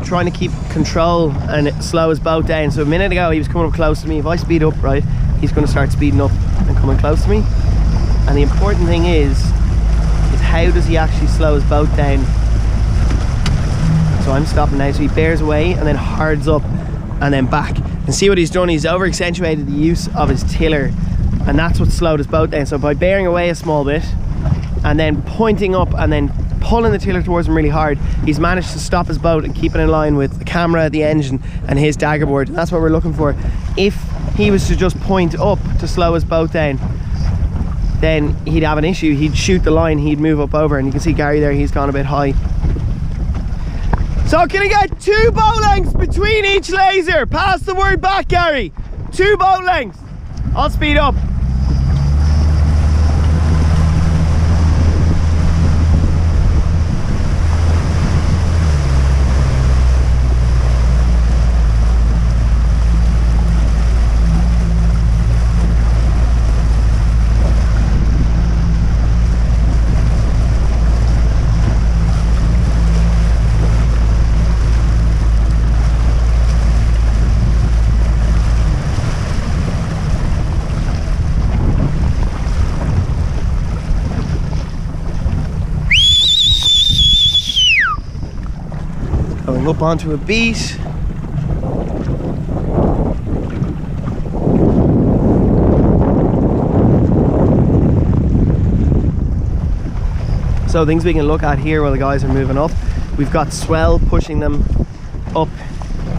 trying to keep control and slow his boat down. So a minute ago he was coming up close to me. If I speed up, right, he's going to start speeding up and coming close to me. And the important thing is how does he actually slow his boat down. So I'm stopping now, so he bears away and then hards up and then back. And see what he's done, he's over accentuated the use of his tiller, and that's what slowed his boat down. So by bearing away a small bit and then pointing up and then pulling the tiller towards him really hard, he's managed to stop his boat and keep it in line with the camera, the engine and his dagger board. And that's what we're looking for. If he was to just point up to slow his boat down, then he'd have an issue. He'd shoot the line, he'd move up over, and you can see Gary there, he's gone a bit high. So can I get 2 boat lengths between each laser? Pass the word back, Gary. 2 boat lengths. I'll speed up. Going up onto a beat. So things we can look at here while the guys are moving up. We've got swell pushing them up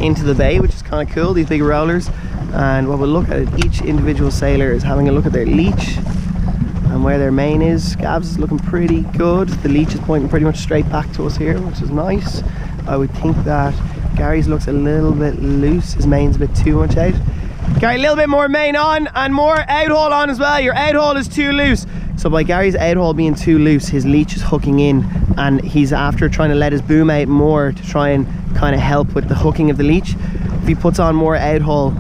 into the bay, which is kind of cool, these big rollers. And what we'll look at each individual sailor is having a look at their leech and where their main is. Gav's is looking pretty good. The leech is pointing pretty much straight back to us here, which is nice. I would think that Gary's looks a little bit loose. His main's a bit too much out. Gary, a little bit more main on and more out haul on as well. Your out haul is too loose. So by Gary's out haul being too loose, his leech is hooking in, and he's after trying to let his boom out more to try and kind of help with the hooking of the leech. If he puts on more out haul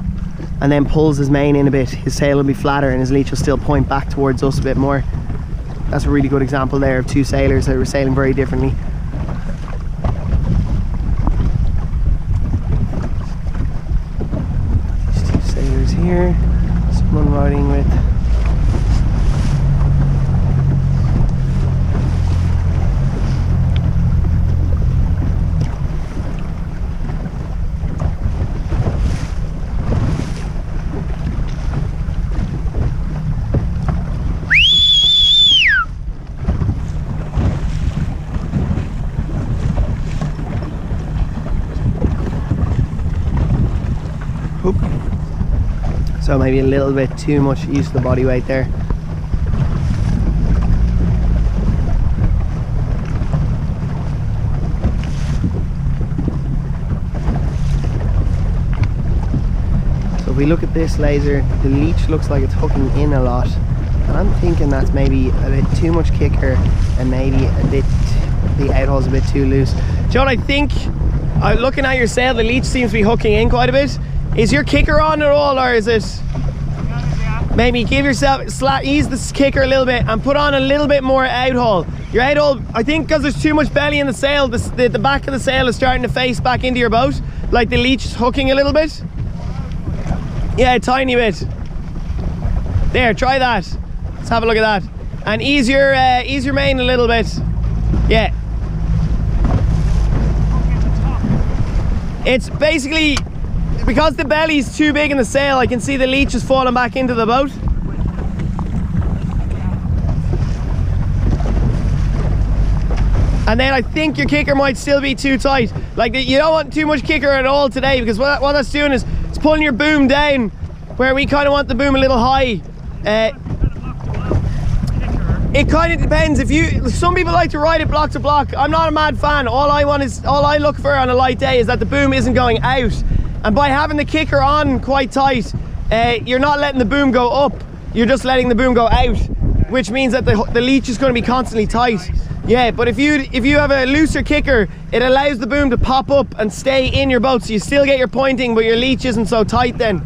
and then pulls his main in a bit, his sail will be flatter and his leech will still point back towards us a bit more. That's a really good example there of 2 sailors that were sailing very differently. Here, someone riding with Oop. So maybe a little bit too much use of the body weight there. So if we look at this laser, the leech looks like it's hooking in a lot. And I'm thinking that's maybe a bit too much kicker and maybe a bit, the out haul's a bit too loose. John, I think, looking at your sail, the leech seems to be hooking in quite a bit. Is your kicker on at all, or is it? Maybe give yourself, ease the kicker a little bit and put on a little bit more out haul. Your out haul, I think because there's too much belly in the sail, the back of the sail is starting to face back into your boat, like the leech is hooking a little bit. Yeah, a tiny bit. There, try that. Let's have a look at that. And ease your main a little bit. Yeah. It's basically, because the belly's too big in the sail, I can see the leech is falling back into the boat. And then I think your kicker might still be too tight. Like, you don't want too much kicker at all today, because what that's doing is it's pulling your boom down where we kind of want the boom a little high. It kind of depends. Some people like to ride it block to block. I'm not a mad fan. All I look for on a light day is that the boom isn't going out. And by having the kicker on quite tight, you're not letting the boom go up, you're just letting the boom go out, which means that the leech is going to be constantly tight. Yeah, but if you have a looser kicker, it allows the boom to pop up and stay in your boat, so you still get your pointing, but your leech isn't so tight then.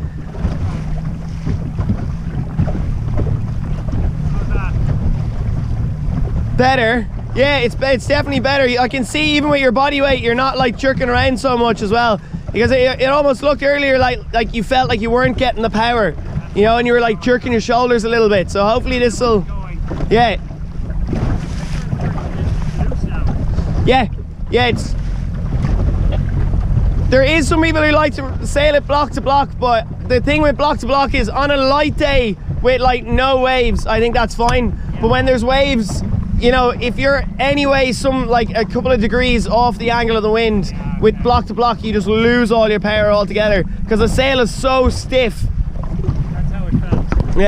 Better? Yeah, it's definitely better. I can see even with your body weight, you're not like jerking around so much as well. Because it almost looked earlier like you felt like you weren't getting the power, you know, and you were like jerking your shoulders a little bit. So hopefully this will, yeah. Yeah, it's, there is some people who like to sail it block to block, but the thing with block to block is on a light day with like no waves, I think that's fine. But when there's waves, you know, if you're anyway like a couple of degrees off the angle of the wind, with block to block you just lose all your power altogether, because the sail is so stiff